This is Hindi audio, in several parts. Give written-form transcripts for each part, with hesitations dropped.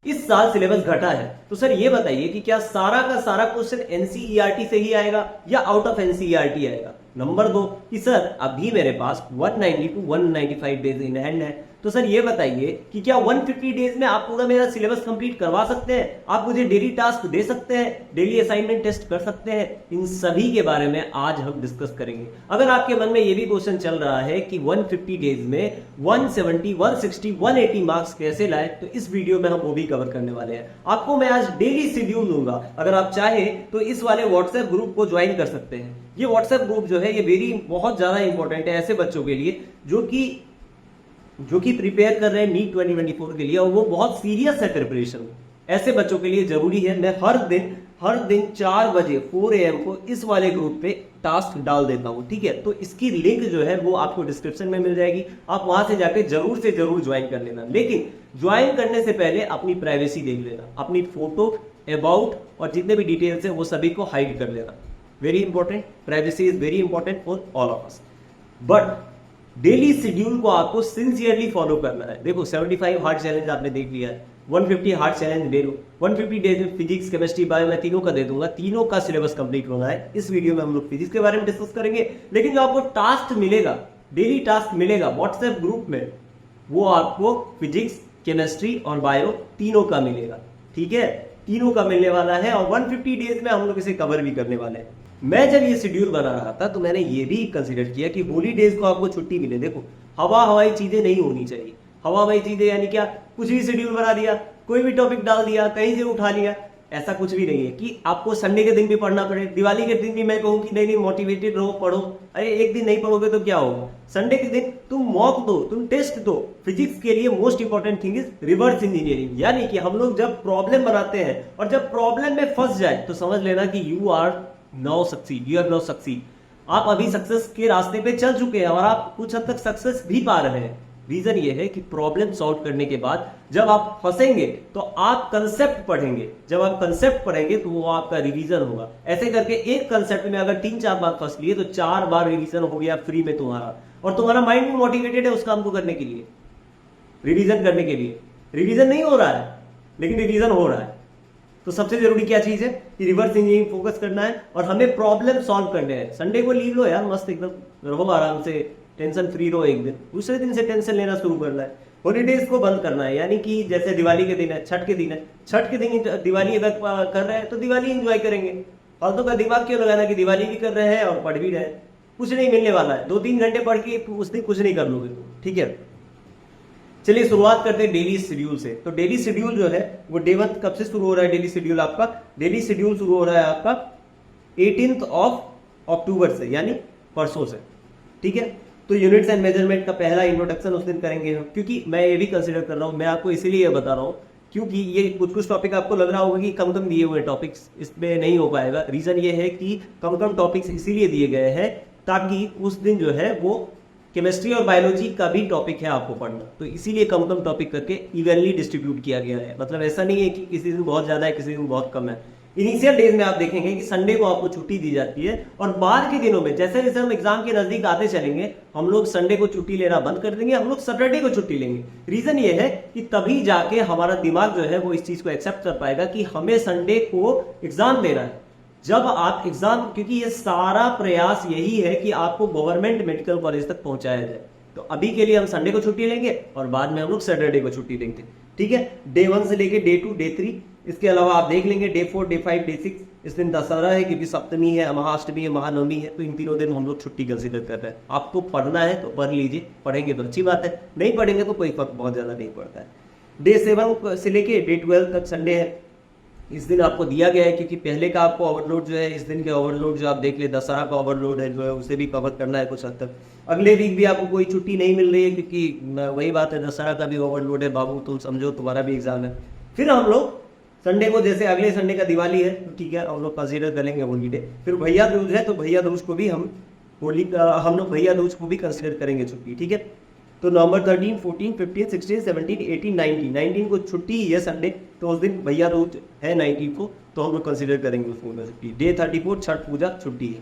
इस साल सिलेबस घटा है। तो सर ये बताइए कि क्या सारा का सारा क्वेश्चन एनसीईआरटी से ही आएगा या आउट ऑफ एनसीईआरटी आएगा। नंबर 2 कि सर अभी मेरे पास 190 टू 195 डेज इन हैंड है, तो सर ये बताइए कि क्या 150 डेज में आप पूरा मेरा सिलेबस कंप्लीट करवा सकते हैं, आप मुझे डेली टास्क दे सकते हैं, डेली असाइनमेंट टेस्ट कर सकते हैं। इन सभी के बारे में आज हम डिस्कस करेंगे। अगर आपके मन में ये भी क्वेश्चन चल रहा है कि 150 डेज में 170, 160, 180 मार्क्स कैसे लाए, तो इस वीडियो में हम वो भी कवर करने वाले हैं। आपको मैं आज डेली शेड्यूल दूंगा। अगर आप चाहे तो इस वाले व्हाट्सएप ग्रुप को ज्वाइन कर सकते हैं। ये व्हाट्सएप ग्रुप जो है ये बहुत ज्यादा इंपॉर्टेंट है ऐसे बच्चों के लिए जो कि प्रिपेयर कर रहे हैं नीट 2024 के लिए, और वो बहुत सीरियस है प्रिपरेशन। ऐसे बच्चों के लिए जरूरी है। मैं हर दिन 4 बजे 4 AM को इस वाले ग्रुप पे टास्क डाल देता हूं, ठीक है। तो इसकी लिंक जो है वो आपको डिस्क्रिप्शन में मिल जाएगी, आप वहां से जाके जरूर से जरूर ज्वाइन कर लेना। लेकिन ज्वाइन करने से पहले अपनी प्राइवेसी देख लेना, अपनी फोटो, अबाउट और जितने भी डिटेल्स है वो सभी को हाइड कर लेना। Very important, privacy is very important for all of us. But daily schedule को आपको सिंसियरली फॉलो करना है। देखो 75 हार्ड चैलेंज आपने देख लिया है, 150 हार्ड चैलेंज दे लो। 150 डेज में फिजिक्स, केमिस्ट्री, बायो मैं तीनों का दे दूंगा, तीनों का सिलेबस कंप्लीट होना है। इस वीडियो में हम लोग फिजिक्स के बारे में डिस्कस करेंगे, लेकिन जो आपको टास्क मिलेगा, डेली टास्क मिलेगा व्हाट्सएप ग्रुप में, वो आपको फिजिक्स, केमिस्ट्री और बायो तीनों का मिलेगा, ठीक है। तीनों का मिलने वाला है और 150 डेज में हम लोग इसे कवर भी करने वाले हैं। मैं जब ये शेड्यूल बना रहा था तो मैंने ये भी कंसीडर किया कि होली डेज को आपको छुट्टी मिले। देखो हवाई चीजें नहीं होनी चाहिए। हवाई चीजें यानी क्या, कुछ भी शेड्यूल बना दिया, कोई भी टॉपिक डाल दिया, कहीं से उठा लिया, ऐसा कुछ भी नहीं है कि आपको संडे के दिन भी पढ़ना पड़े। दिवाली के दिन भी मैं कहूँ कि नहीं मोटिवेटेड रहो, पढ़ो। अरे एक दिन नहीं पढ़ोगे तो क्या होगा। संडे के दिन तुम मॉक दो, तुम टेस्ट दो। फिजिक्स के लिए most important thing is reverse engineering, यानी कि हम लोग जब प्रॉब्लम बनाते हैं और जब प्रॉब्लम में फंस जाए तो समझ लेना कि यू आर नाउ सक्सीड। आप अभी सक्सेस के रास्ते पे चल चुके हैं और आप कुछ हद तक सक्सेस भी पा रहे हैं। रीजन ये है कि प्रॉब्लम सॉल्व करने के बाद जब आप फंसेंगे तो आप कंसेप्ट पढ़ेंगे, जब आप कंसेप्ट पढ़ेंगे तो वो आपका रिवीजन होगा। ऐसे करके एक कंसेप्ट में अगर 3-4 बार फंस लिए तो 4 बार रिवीजन हो गया फ्री में तुम्हारा, और तुम्हारा माइंड भी मोटिवेटेड है उस काम को करने के लिए, रिवीजन करने के लिए। रिवीजन नहीं हो रहा है लेकिन रिवीजन हो रहा है। तो सबसे जरूरी क्या चीज है कि रिवर्स इंजीनियरिंग फोकस करना है और हमें प्रॉब्लम सॉल्व करने हैं। संडे को लीव लो यार, मस्त एकदम रहो, आराम से टेंशन फ्री रहो एक दिन। दूसरे दिन से टेंशन लेना शुरू करना है। हॉलीडेज को बंद करना है, यानी कि जैसे दिवाली के दिन है, छठ के दिन है, छठ के दिन दिवाली अगर कर रहे हैं तो दिवाली एंजॉय करेंगे। फालतू का दिमाग क्यों लगाना कि दिवाली भी कर रहे हैं और पढ़ भी रहे हैं। कुछ नहीं मिलने वाला है। 2-3 घंटे पढ़ के उस दिन कुछ नहीं कर लोगे, ठीक है। चलिए शुरुआत करते हैं डेली शेड्यूल से। तो डेली शेड्यूल जो है वो डे 1 कब से शुरू हो रहा है। डेली शेड्यूल शुरू हो रहा है आपका 18 अक्टूबर से, यानी परसों से, ठीक है। तो यूनिट्स एंड मेजरमेंट का पहला इंट्रोडक्शन उस दिन करेंगे हम, क्योंकि मैं ये भी कंसीडर कर रहा हूँ, मैं आपको इसीलिए ये बता रहा हूँ क्योंकि ये कुछ टॉपिक आपको लग रहा होगा कि कम दिए हुए टॉपिक्स, इसमें नहीं हो पाएगा। रीजन ये है कि कम टॉपिक्स इसीलिए दिए गए हैं ताकि उस दिन जो है वो केमिस्ट्री और बायोलॉजी का भी टॉपिक है आपको पढ़ना, तो इसीलिए कम टॉपिक करके इवनली डिस्ट्रीब्यूट किया गया है। मतलब ऐसा नहीं है कि किसी दिन बहुत ज्यादा है, किसी दिन बहुत कम है। इनिशियल डेज में आप देखेंगे कि संडे को आपको छुट्टी दी जाती है, और बाद के दिनों में जैसे जैसे हम एग्जाम के नजदीक आते चलेंगे हम लोग संडे को छुट्टी लेना बंद कर देंगे, हम लोग सैटरडे को छुट्टी लेंगे। रीजन ये है कि तभी जाके हमारा दिमाग जो है वो इस चीज को एक्सेप्ट कर पाएगा कि हमें संडे को एग्जाम देना है। जब आप एग्जाम, क्योंकि ये सारा प्रयास यही है कि आपको गवर्नमेंट मेडिकल कॉलेज तक पहुंचाया जाए, तो अभी के लिए हम संडे को छुट्टी लेंगे और बाद में हम लोग सैटरडे को छुट्टी लेंगे, ठीक है। डे 1 से लेके डे 2, डे 3, इसके अलावा आप देख लेंगे डे 4, डे 5, डे 6। इस दिन दशहरा है क्योंकि सप्तमी है, महाअष्टमी है, महानवमी है, तो इन तीनों दिन हम लोग छुट्टी कंसीडर कर रहे हैं। आपको पढ़ना है तो पढ़ लीजिए, पढ़ेंगे तो अच्छी बात है, नहीं पढ़ेंगे तो कोई फर्क बहुत ज्यादा नहीं पड़ता है। डे 7 से लेके डे 12 तक संडे है। इस दिन आपको दिया गया है क्योंकि पहले का आपको ओवरलोड जो है, इस दिन के ओवरलोड जो आप देख ले, दशहरा का ओवरलोड है जो है उसे भी कवर करना है कुछ हद तक। अगले वीक भी आपको कोई छुट्टी नहीं मिल रही है क्योंकि वही बात है, दशहरा का भी ओवरलोड है बाबू, तुम समझो तुम्हारा भी एग्जाम है। फिर हम लोग संडे को, जैसे अगले संडे का दिवाली है तो ठीक है हम लोग कंसीडर करेंगे हॉलीडे। फिर भैया दूज है तो भैया दूज को भी हम लोग भैया दूज को भी कंसीडर करेंगे छुट्टी, ठीक है। तो नवंबर 13, 14, 15, 16, 17, 18, 19 को छुट्टी है संडे, तो उस दिन भैया दूज है 19 को, तो हम लोग कंसीडर करेंगे उसको छुट्टी। डे 34 छठ पूजा छुट्टी है,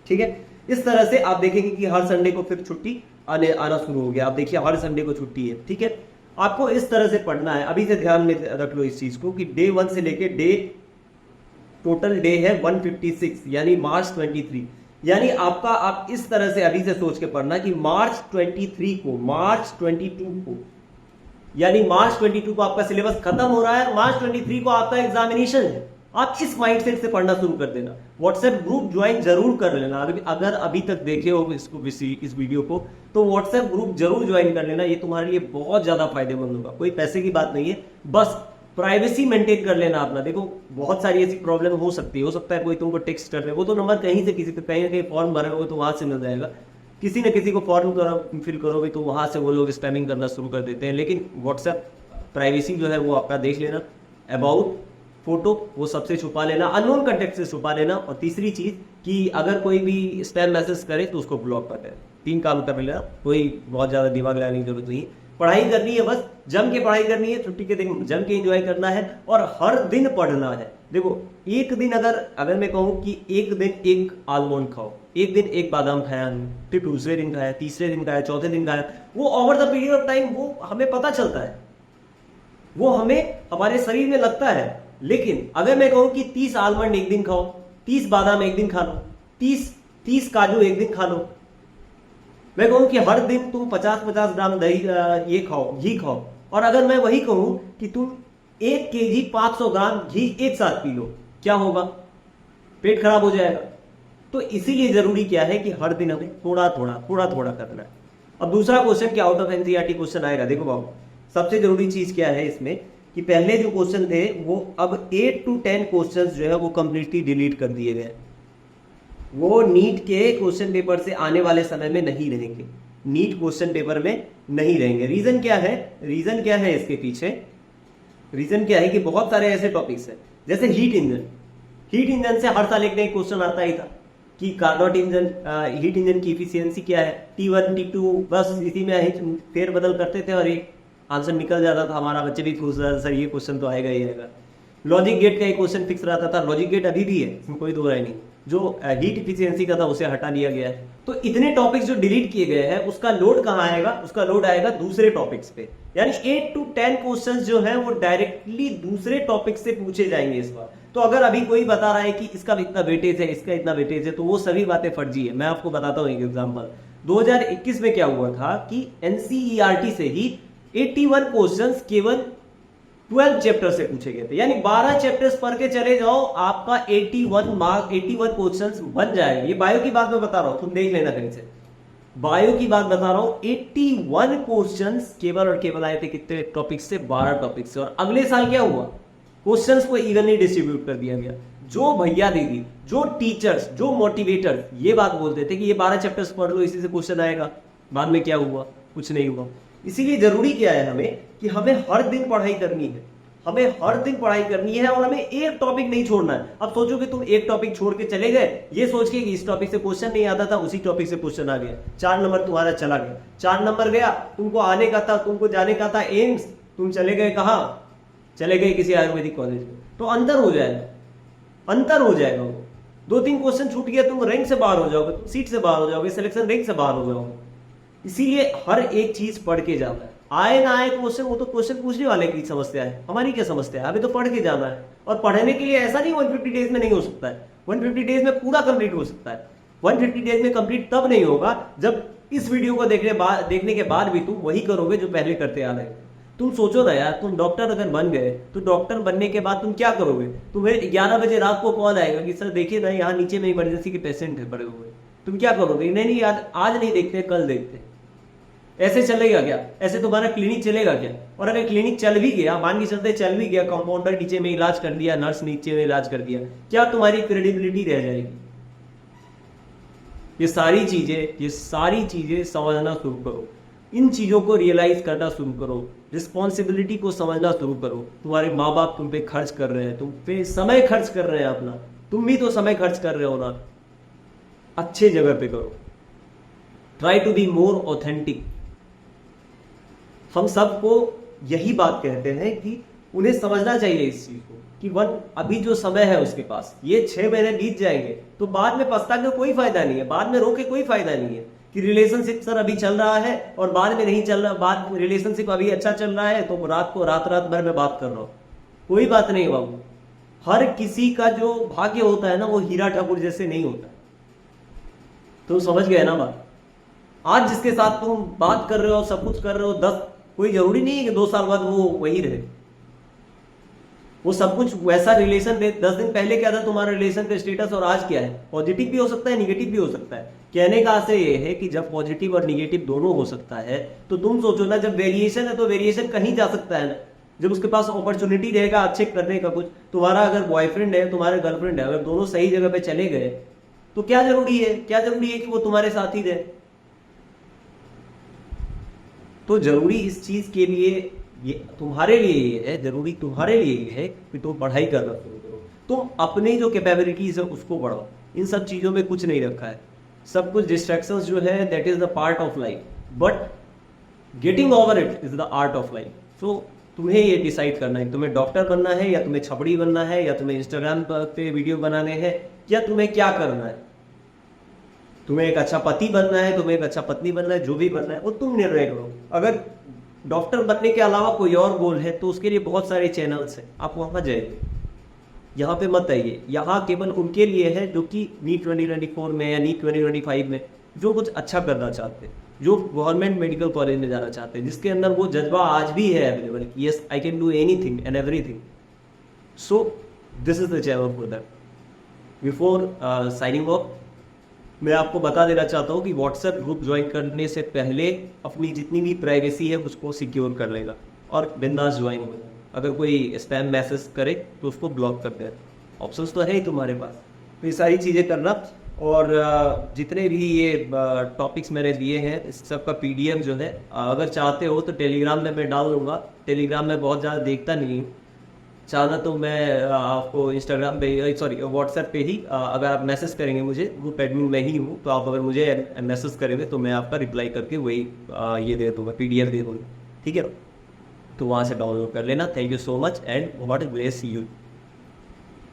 ठीक है। इस तरह से आप देखेंगे कि हर संडे को फिर छुट्टी आना शुरू हो गया। आप देखिए हर संडे को छुट्टी है, ठीक है। आपको इस तरह से पढ़ना है, अभी से ध्यान में रख लो इस चीज को कि डे 1 से लेके डे टोटल डे है 156 यानी मार्च 23। यानी आपका आप इस तरह से अभी से सोच के पढ़ना कि मार्च 23 को, मार्च 22 को, यानी मार्च 22 को आपका सिलेबस खत्म हो रहा है, मार्च 23 को आपका एग्जामिनेशन है। आप इस माइंडसेट से पढ़ना शुरू कर देना। व्हाट्सएप ग्रुप ज्वाइन जरूर कर लेना। अगर अभी तक देखे हो इस वीडियो को तो व्हाट्सएप ग्रुप जरूर ज्वाइन कर लेना। ये तुम्हारे लिए बहुत ज्यादा फायदेमंद होगा। कोई पैसे की बात नहीं है, बस प्राइवेसी मेंटेन कर लेना अपना। देखो बहुत सारी ऐसी प्रॉब्लम हो सकता है कोई तुमको टेक्स्ट कर रहे, वो तो नंबर कहीं से किसी पे कहीं ना कहीं फॉर्म भरे हो तो वहां से मिल जाएगा। किसी न किसी को फॉर्म फिल करोगे तो वहां से वो लोग स्पैमिंग करना शुरू कर देते हैं। लेकिन व्हाट्सएप प्राइवेसी जो है वो आपका देख लेना। अबाउट फोटो वो सबसे छुपा लेना, अननोन कंटेक्ट से छुपा लेना। और तीसरी चीज कि अगर कोई भी स्पैम मैसेज करे तो उसको ब्लॉक कर देना। 3 काम कर लेना, कोई बहुत ज्यादा दिमाग लगाने की जरूरत नहीं। पढ़ाई करनी है, बस जम के पढ़ाई करनी है, छुट्टी के दिन जम के एंजॉय करना है और हर दिन पढ़ना है। देखो एक दिन अगर मैं कहूँ कि एक दिन एक आलमंड खाओ, एक दिन एक बादाम खाया, फिर दूसरे दिन खाया, तीसरे दिन खाया, चौथे दिन खाया, वो over the period of time वो हमें पता चलता है, वो हमें हमारे शरीर में लगता है। लेकिन अगर मैं कहूं कि 30 आलमंड एक दिन खाओ, 30 बादाम एक दिन खा लो, 30 काजू एक दिन खा लो, मैं कहूं कि हर दिन तुम 50-50 ग्राम दही ये खाओ, घी खाओ, और अगर मैं वही कहूं कि तुम 1 kg 500 ग्राम घी एक साथ पी लो, क्या होगा? पेट खराब हो जाएगा। तो इसीलिए जरूरी क्या है कि हर दिन हमें थोड़ा थोड़ा करना है। अब दूसरा क्वेश्चन क्या आउट ऑफ एनसीईआरटी क्वेश्चन आएगा। देखो बाबू, सबसे जरूरी चीज क्या है इसमें कि पहले जो क्वेश्चन थे वो अब 8 to 10 क्वेश्चन जो है वो कंप्लीटली डिलीट कर दिए गए। वो नीट के क्वेश्चन पेपर से आने वाले समय में नहीं रहेंगे, नीट क्वेश्चन पेपर में नहीं रहेंगे। रीजन क्या है इसके पीछे? रीजन क्या है कि बहुत सारे ऐसे टॉपिक्स हैं जैसे हीट इंजन से हर साल एक नई क्वेश्चन आता ही था कि कार्नोट इंजन, हीट इंजन की इफिशियंसी क्या है, T1 T2, बस इसी में फेरबदल करते थे और एक आंसर निकल जाता था। हमारा बच्चे भी पूछ रहा था सर ये क्वेश्चन तो आएगा ही आएगा। लॉजिक गेट का एक क्वेश्चन फिक्स रहता था, लॉजिक गेट अभी भी है, इसमें कोई दो राय नहीं। जो हीट इफिशियंसी का था उसे हटा दिया गया है। तो इतने टॉपिक्स जो डिलीट किए गए हैं उसका लोड कहाँ आएगा? उसका लोड आएगा दूसरे टॉपिक्स पे। यानी 8 to 10 क्वेश्चंस जो है वो डायरेक्टली दूसरे टॉपिक से पूछे जाएंगे इस बार। तो अगर अभी कोई बता रहा है कि इसका इतना वेटेज है, इसका इतना वेटेज है, तो वो सभी बातें फर्जी है। मैं आपको बताता हूँ एक एग्जाम्पल। 2021 में क्या हुआ था कि एनसीईआरटी से ही 81 क्वेश्चंस केवल 12 चैप्टर से पूछे गए थे। यानी 12 चैप्टर्स पढ़ के चले जाओ, आपका 81 क्वेश्चंस बन जाएगा। ये बायो की बात मैं बता रहा हूं, तुम देख लेना कहीं से। बायो की बात बता रहा हूं, 81 क्वेश्चंस केवल और केवल आए थे कितने टॉपिक से? 12 टॉपिक से। और अगले साल क्या हुआ? क्वेश्चंस को इवनली डिस्ट्रीब्यूट कर दिया गया। जो भैया दीदी, जो टीचर्स, जो मोटिवेटर ये बात बोलते थे कि ये 12 चैप्टर्स पढ़ लो, इसी से क्वेश्चन आएगा, बाद में क्या हुआ? कुछ नहीं हुआ। इसीलिए जरूरी क्या है हमें कि हमें हर दिन पढ़ाई करनी है, हमें हर दिन पढ़ाई करनी है और हमें एक टॉपिक नहीं छोड़ना है। अब सोचो कि तुम एक टॉपिक छोड़ के चले गए, ये सोच के कि इस टॉपिक से क्वेश्चन नहीं आता था, उसी टॉपिक से क्वेश्चन आ गया, 4 नंबर तुम्हारा चला गया। 4 नंबर गया, तुमको आने का था, तुमको जाने का था एम्स, तुम चले गए कहाँ? चले गए किसी आयुर्वेदिक कॉलेज में। तो अंतर हो जाएगा वो। 2-3 क्वेश्चन छूट गया, तुम रैंक से बाहर हो जाओगे, तुम सीट से बाहर हो जाओगे, सिलेक्शन रैंक से बाहर हो जाओगे। इसीलिए हर एक चीज पढ़ के जाना है। आए ना आए क्वेश्चन, वो तो क्वेश्चन पूछने वाले की समस्या है, हमारी क्या समस्या है? अभी तो पढ़ के जाना है। और पढ़ने के लिए ऐसा नहीं 150 डेज में नहीं हो सकता है, 150 डेज में पूरा कंप्लीट हो सकता है। 150 डेज में कंप्लीट तब नहीं होगा जब इस वीडियो को देखने के बाद भी तुम वही करोगे जो पहले करते आ रहे हो। तुम सोचो ना यार, तुम डॉक्टर अगर बन गए तो डॉक्टर बनने के बाद तुम क्या करोगे? तुम्हें 11 बजे रात को कॉल आएगा कि सर देखिए ना यहाँ नीचे में इमरजेंसी के पेशेंट है पड़े हुए, तुम क्या करोगे? नहीं आज नहीं देखते, कल देखते। ऐसे चलेगा क्या? ऐसे तुम्हारा क्लिनिक चलेगा क्या? और अगर क्लिनिक चल भी गया, मान के चलते चल भी गया, कंपाउंडर नीचे में इलाज कर दिया, नर्स नीचे में इलाज कर दिया, क्या तुम्हारी क्रेडिबिलिटी रह जाएगी? ये सारी चीजें समझना शुरू करो, इन चीजों को रियलाइज करना शुरू करो, रिस्पॉन्सिबिलिटी को समझना शुरू करो। तुम्हारे माँ बाप तुम पे खर्च कर रहे हैं, तुम पे समय खर्च कर रहे हैं अपना, तुम भी तो समय खर्च कर रहे हो ना। अच्छे जगह पे करो, try to be more authentic. हम सबको यही बात कहते हैं कि उन्हें समझना चाहिए इस चीज को कि अभी जो समय है उसके पास, ये 6 महीने बीत जाएंगे तो बाद में पछता के कोई फायदा नहीं है, बाद में रो के कोई फायदा नहीं है। कि रिलेशनशिप सर अभी चल रहा है और बाद में नहीं चल रहा, बाद रिलेशनशिप अभी अच्छा चल रहा है तो रात भर मैं बात कर रहा हूँ। कोई बात नहीं बाबू, हर किसी का जो भाग्य होता है ना वो हीरा ठाकुर जैसे नहीं होता। तो समझ गए ना बात। आज जिसके साथ तुम बात कर रहे हो, सब कुछ कर रहे हो, 10 कोई जरूरी नहीं है कि 2 साल बाद वो वही रहे। वो सब कुछ वैसा रिलेशन 10 दिन पहले क्या था तुम्हारा रिलेशन का स्टेटस और आज क्या है, पॉजिटिव भी हो सकता है, निगेटिव भी हो सकता है। कहने का आशय ये है कि जब पॉजिटिव और निगेटिव दोनों हो सकता है तो तुम सोचो ना, जब वेरिएशन है तो वेरिएशन कहीं जा सकता है ना। जब उसके पास अपॉर्चुनिटी रहेगा अच्छे करने का कुछ, तुम्हारा अगर बॉयफ्रेंड है, तुम्हारे गर्लफ्रेंड है, अगर दोनों सही जगह पे चले गए तो क्या जरूरी है कि वो तुम्हारे साथ ही रहे। तो जरूरी इस चीज के लिए ये तुम्हारे लिए ये है, जरूरी तुम्हारे लिए ये है कि तुम पढ़ाई करना शुरू करो, तुम अपनी जो कैपेबिलिटीज है उसको बढ़ाओ। इन सब चीजों में कुछ नहीं रखा है, सब कुछ डिस्ट्रैक्शंस जो है that is the part of life, but getting over it is the art of life. So तुम्हें ये डिसाइड करना है तुम्हें डॉक्टर बनना है या तुम्हें छपड़ी बनना है या तुम्हें इंस्टाग्राम पे वीडियो बनाने हैं या तुम्हें क्या करना है। तुम्हें एक अच्छा पति बनना है, तुम्हें एक अच्छा पत्नी बनना है, जो भी बनना है वो तुम निर्णय करो। अगर डॉक्टर बनने के अलावा कोई और गोल है तो उसके लिए बहुत सारे चैनल्स हैं, आप वहां जाइए, यहाँ पे मत आइए। यहाँ केवल उनके लिए है जो कि नीट 2024 में या नीट 2025 में जो कुछ अच्छा करना चाहते हैं, जो गवर्नमेंट मेडिकल कॉलेज में जाना चाहते हैं, जिसके अंदर वो जज्बा आज भी है available, yes I can do anything and everything. So this is the channel for that. Before signing off मैं आपको बता देना चाहता हूँ कि व्हाट्सएप ग्रुप ज्वाइन करने से पहले अपनी जितनी भी प्राइवेसी है उसको सिक्योर कर लेगा और बिंदास ज्वाइन हो। अगर कोई स्पैम मैसेज करे तो उसको ब्लॉक कर दे, ऑप्शंस तो है ही तुम्हारे पास। तो ये सारी चीज़ें करना, और जितने भी ये टॉपिक्स मैंने दिए हैं इस सब का PDF जो है अगर चाहते हो तो टेलीग्राम में मैं डाल दूँगा। टेलीग्राम में बहुत ज़्यादा देखता नहीं हूँ, चाहना तो मैं आपको इंस्टाग्राम पे सॉरी व्हाट्सएप पे ही अगर आप मैसेज करेंगे मुझे, ग्रुप एडमिन मैं ही हूँ, तो आप अगर मुझे मैसेज करेंगे तो मैं आपका रिप्लाई करके वही ये दे दूँगा, PDF दे दूँगा, ठीक है। तो वहाँ से डाउनलोड कर लेना। Thank you so much and God bless you.